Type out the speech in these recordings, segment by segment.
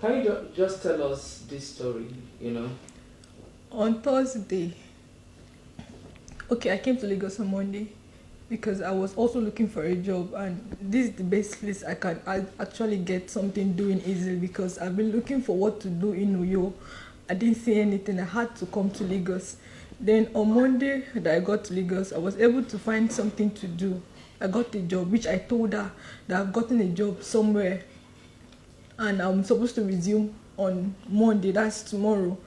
Can you just tell us this story, On Thursday, okay, I came to Lagos on Monday because I was also looking for a job, and this is the best place I actually get something doing easily because I've been looking for what to do in Uyo. I didn't see anything. I had to come to Lagos. Then on Monday that I got to Lagos, I was able to find something to do. I got a job, which I told her that I've gotten a job somewhere and I'm supposed to resume on Monday, that's tomorrow.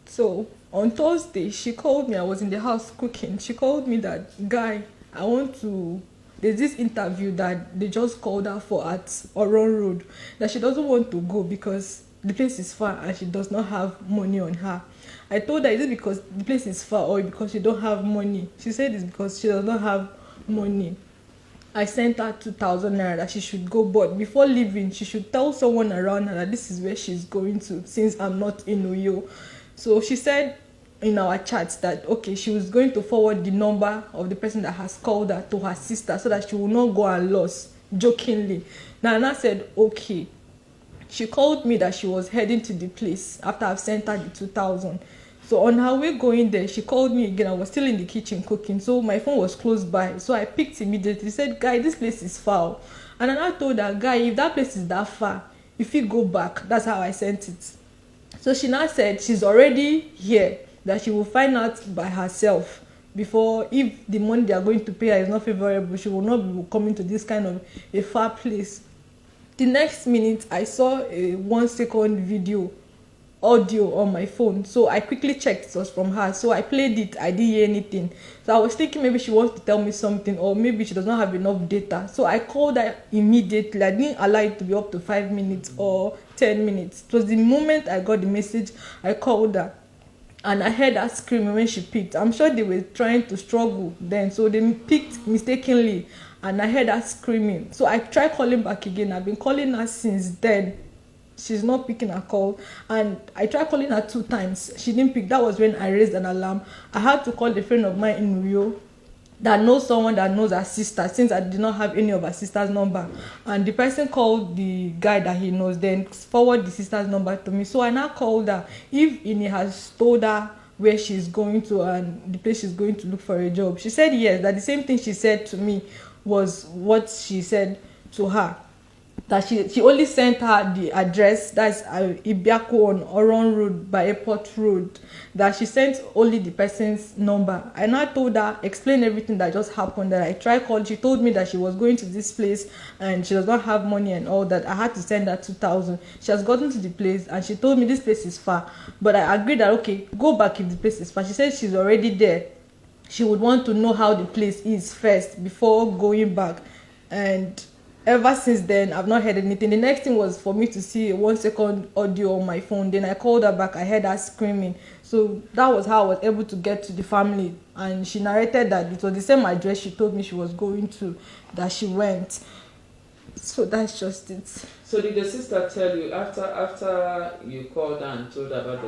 So on Thursday, she called me. I was in the house cooking. She called me that, guy, I want to. There's this interview that they just called her for at Oron Road. That she doesn't want to go because the place is far and she does not have money on her. I told her, is it because the place is far or because she don't have money? She said it's because she does not have money. I sent her 2,000 naira that she should go, but before leaving, she should tell someone around her that this is where she's going to, since I'm not in Uyo. So she said in our chat that, okay, she was going to forward the number of the person that has called her to her sister so that she will not go and lose, jokingly. Nana said, okay. She called me that she was heading to the place after I've sent her the 2,000. So on her way going there, she called me again. I was still in the kitchen cooking, so my phone was close by. So I picked immediately. Said, guy, this place is far. And then I told her, guy, if that place is that far, if you go back, that's how I sent it. So she now said she's already here, that she will find out by herself before, if the money they are going to pay her is not favorable, she will not be coming to this kind of a far place. The next minute, I saw a 1 second audio on my phone, so I quickly checked it was from her. So I played it. I didn't hear anything, so I was thinking maybe she wants to tell me something, or maybe she does not have enough data. So I called her immediately. I didn't allow it to be up to 5 minutes or 10 minutes. It was the moment I got the message, I called her, and I heard her screaming when she picked. I'm sure they were trying to struggle then, so they picked mistakenly, and I heard her screaming. So I tried calling back again. I've been calling her since then. She's not picking her call, and I tried calling her 2 times. She didn't pick. That was when I raised an alarm. I had to call a friend of mine in Rio that knows someone that knows her sister, since I did not have any of her sister's number. And the person called the guy that he knows, then forward the sister's number to me. So I now called her if Ini has told her where she's going to and the place she's going to look for a job. She said yes, that the same thing she said to me was what she said to her. That she only sent her the address, that's Ibiako on Oron Road by Airport Road, that she sent only the person's number. And I told her, explain everything that just happened, that I tried calling. She told me that she was going to this place and she does not have money and all that. I had to send her 2,000. She has gotten to the place and she told me this place is far, but I agreed that okay, go back if the place is far. She said she's already there. She would want to know how the place is first before going back. And ever since then, I've not heard anything. The next thing was for me to see a 1 second audio on my phone. Then I called her back. I heard her screaming. So that was how I was able to get to the family. And she narrated that it was the same address she told me she was going to, that she went. So that's just it. So did the sister tell you after you called her and told her about the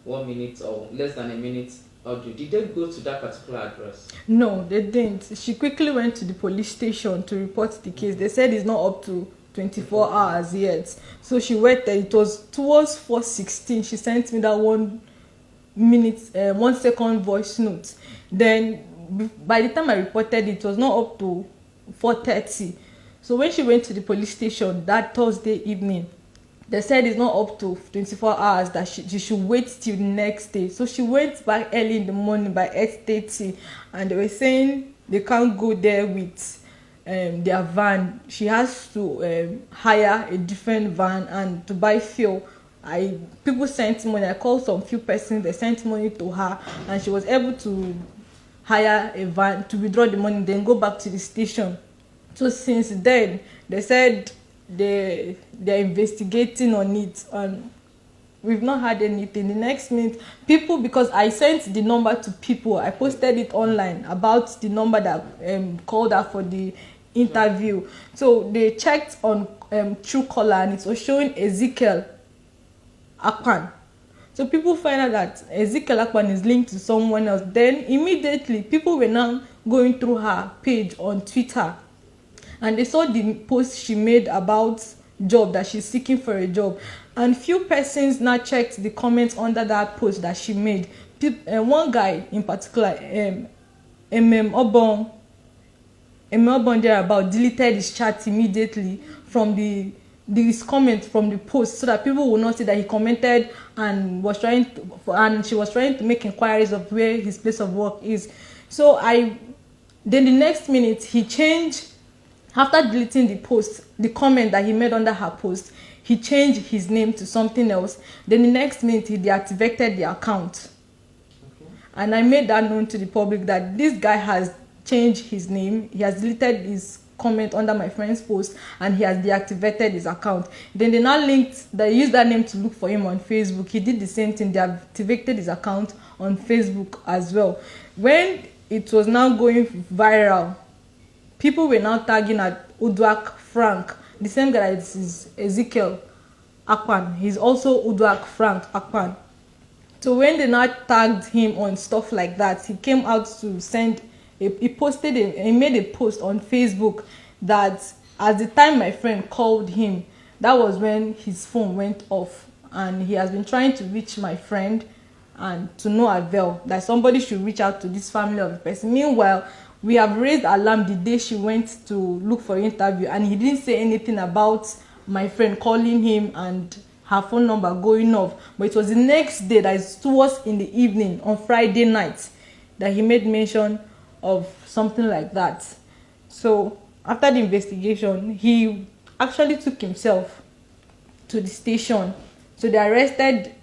one minute or less than a minute audio, did they go to that particular address? No, they didn't. She quickly went to the police station to report the case. They said it's not up to 24 hours yet. So she went there. It was towards 4:16. She sent me that 1 minute, 1 second voice note. Then by the time I reported it was not up to 4:30. So when she went to the police station that Thursday evening, they said it's not up to 24 hours, that she should wait till the next day. So she went back early in the morning by 8:30, and they were saying they can't go there with their van. She has to hire a different van and to buy fuel. People sent money. I called some few persons. They sent money to her, and she was able to hire a van to withdraw the money, then go back to the station. So since then, they said they're investigating on it, and we've not had anything. The next minute, people, because I sent the number to people, I posted it online about the number that called her for the interview. So they checked on Truecaller, and it was showing Ezekiel Akpan. So people find out that Ezekiel Akpan is linked to someone else. Then immediately people were now going through her page on Twitter, and they saw the post she made about job, that she's seeking for a job. And few persons now checked the comments under that post that she made. One guy in particular, Iniubong Omoren thereabout, deleted his chat immediately from his comment from the post, so that people will not see that he commented and she was trying to make inquiries of where his place of work is. So then the next minute he changed, after deleting the comment that he made under her post, he changed his name to something else. Then the next minute he deactivated the account. Okay. And I made that known to the public that this guy has changed his name, he has deleted his comment under my friend's post, and he has deactivated his account. Then they used that name to look for him on Facebook. He did the same thing, they activated his account on Facebook as well. When it was now going viral, people were now tagging at Uduak Frank, the same guy that is Ezekiel Akpan. He's also Uduak Frank Akpan. So when they now tagged him on stuff like that, he came out to send. He made a post on Facebook that at the time my friend called him, that was when his phone went off, and he has been trying to reach my friend and to no avail, that somebody should reach out to this family of the person. Meanwhile, we have raised alarm the day she went to look for an interview, and he didn't say anything about my friend calling him and her phone number going off. But it was the next day, that is towards in the evening on Friday night, that he made mention of something like that. So after the investigation, he actually took himself to the station. So they arrested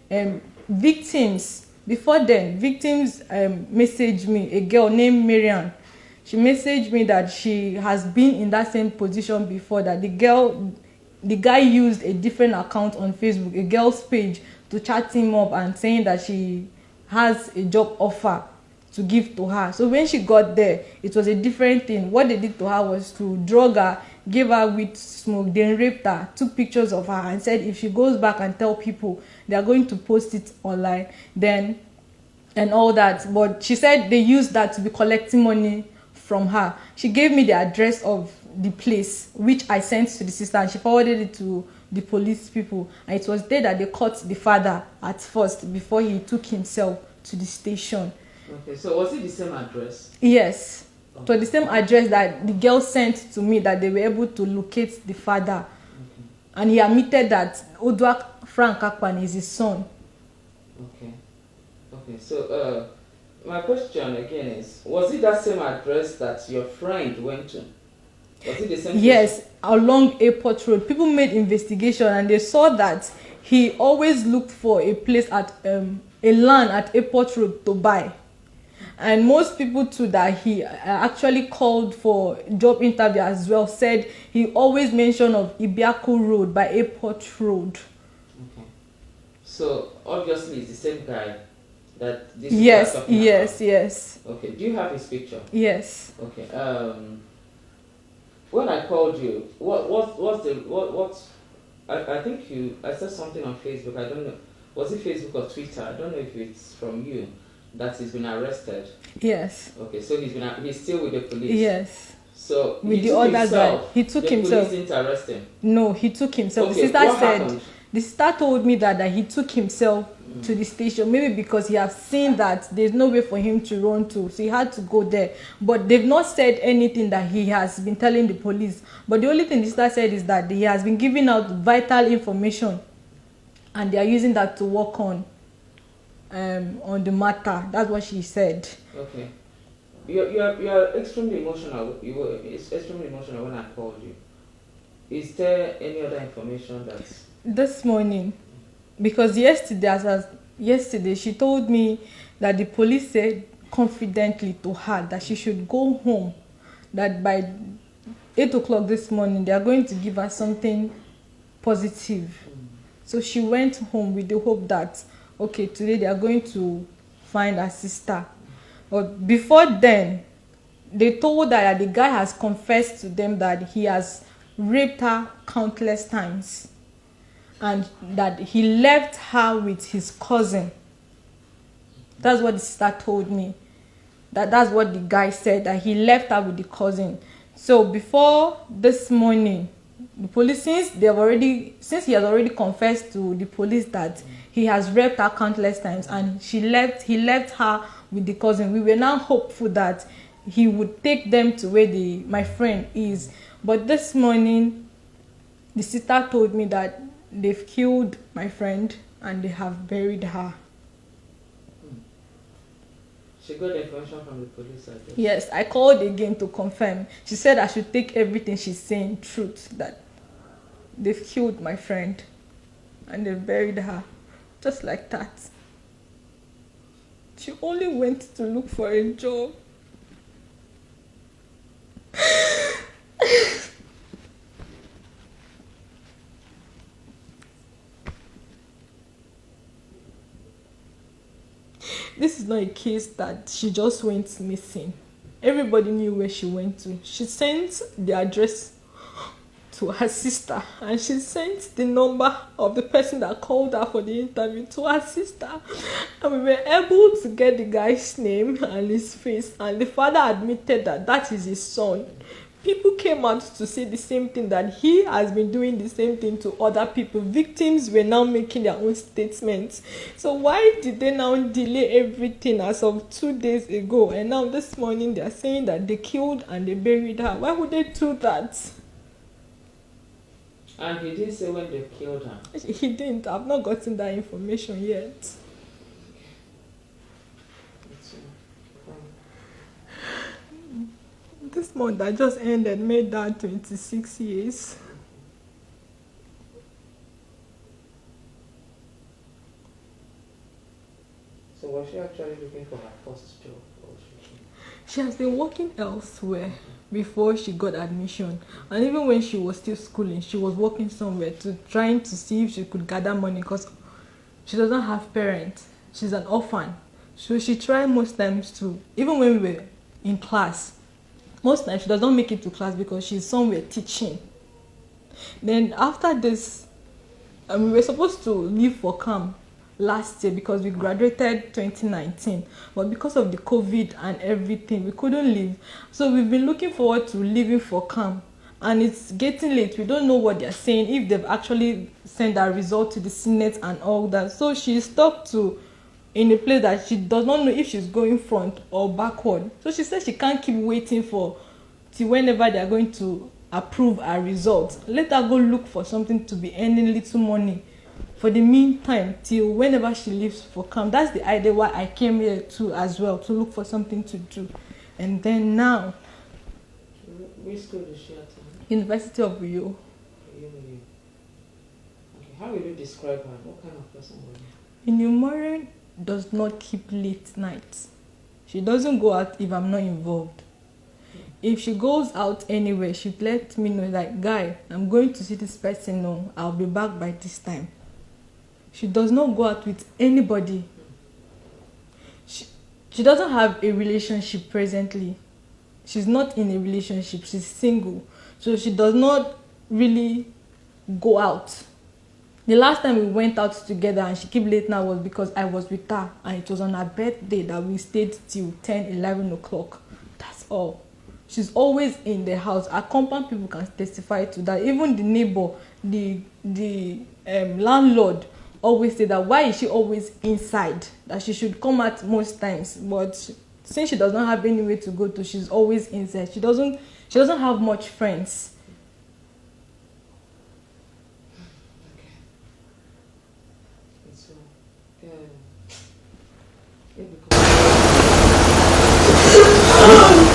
victims. Before then, victims messaged me, a girl named Miriam. She messaged me that she has been in that same position before, that the guy used a different account on Facebook, a girl's page, to chat him up and saying that she has a job offer to give to her. So when she got there, it was a different thing. What they did to her was to drug her, gave her weed smoke, then raped her, took pictures of her, and said if she goes back and tell people, they are going to post it online, then and all that. But she said they used that to be collecting money from her. She gave me the address of the place, which I sent to the sister, and she forwarded it to the police people. And it was there that they caught the father at first, before he took himself to the station. Okay, so was it the same address? Yes. Okay. So the same address that the girl sent to me, that they were able to locate the father. Okay. And he admitted that Uduak Frank Akpan is his son. Okay. Okay, so my question again is, was it that same address that your friend went to? Was it the same? Yes, place? Along Airport Road. People made investigation and they saw that he always looked for a place at a land at Airport Road to buy. And most people too that he actually called for job interview as well said he always mentioned of Ibiaku Road by Airport Road. Okay. So obviously it's the same guy that this yes, is yes, about. Yes. Okay. Do you have his picture? Yes. Okay. When I called you, I think I said something on Facebook. I don't know. Was it Facebook or Twitter? I don't know if it's from you. That he's been arrested. Yes. Okay, so he's still with the police. Yes. So with the other guy, he took himself. The police didn't arrest him. No, he took himself. Okay, the sister told me that he took himself to the station, maybe because he has seen that there's no way for him to run to, so he had to go there. But they've not said anything that he has been telling the police. But the only thing the sister said is that he has been giving out vital information, and they are using that to work on the matter. That's what she said. Okay. You're extremely emotional. You were extremely emotional when I called you. Is there any other information that's... This morning, because yesterday she told me that the police said confidently to her that she should go home, that by 8 o'clock this morning they are going to give her something positive. So she went home with the hope that okay, today they are going to find her sister. But before then, they told her that the guy has confessed to them that he has raped her countless times, and that he left her with his cousin. That's what the sister told me. That's what the guy said, that he left her with the cousin. So before this morning, the police, since he has already confessed to the police that he has raped her countless times, and he left her with the cousin. We were now hopeful that he would take them to where my friend is. But this morning, the sister told me that they've killed my friend and they have buried her. She got the information from the police, I guess. Yes, I called again to confirm. She said I should take everything she's saying truth, that they've killed my friend and they've buried her. Just like that. She only went to look for a job. This is not a case that she just went missing. Everybody knew where she went to. She sent the address to her sister, and she sent the number of the person that called her for the interview to her sister. And we were able to get the guy's name and his face, and the father admitted that that is his son. People came out to say the same thing, that he has been doing the same thing to other people. Victims were now making their own statements. So why did they now delay everything as of 2 days ago? And now this morning they are saying that they killed and they buried her. Why would they do that? And he didn't say when they killed her. He didn't. I've not gotten that information yet. This month that just ended made that 26 years. So was she actually looking for her first job? She has been working elsewhere before she got admission. And even when she was still schooling, she was working somewhere trying to see if she could gather money, because she doesn't have parents. She's an orphan. So she tried most times to, even when we were in class, most times she doesn't make it to class because she's somewhere teaching. Then after this, we were supposed to leave for camp last year because we graduated 2019. But because of the COVID and everything, we couldn't leave. So we've been looking forward to leaving for camp. And it's getting late. We don't know what they're saying, if they've actually sent our result to the Senate and all that. So she's stuck in a place that she does not know if she's going front or backward. So she said she can't keep waiting till whenever they're going to approve her results. Let her go look for something to be earning little money for the meantime, till whenever she leaves for camp. That's the idea why I came here too as well, to look for something to do. And then now, which school is she at? University of Rio. Okay, how will you describe her? What kind of person was she? Iniubong does not keep late nights. She doesn't go out if I'm not involved. If she goes out anywhere, she'd let me know, like, guy, I'm going to see this person, no, I'll be back by this time. She does not go out with anybody. She doesn't have a relationship presently. She's not in a relationship, she's single. So she does not really go out. The last time we went out together and she kept late now was because I was with her, and it was on her birthday that we stayed till 10, 11 o'clock. That's all. She's always in the house. Our compound people can testify to that. Even the neighbor, the landlord always say that, why is she always inside? That she should come out most times. But since she does not have anywhere to go to, she's always inside. She doesn't have much friends. Okay.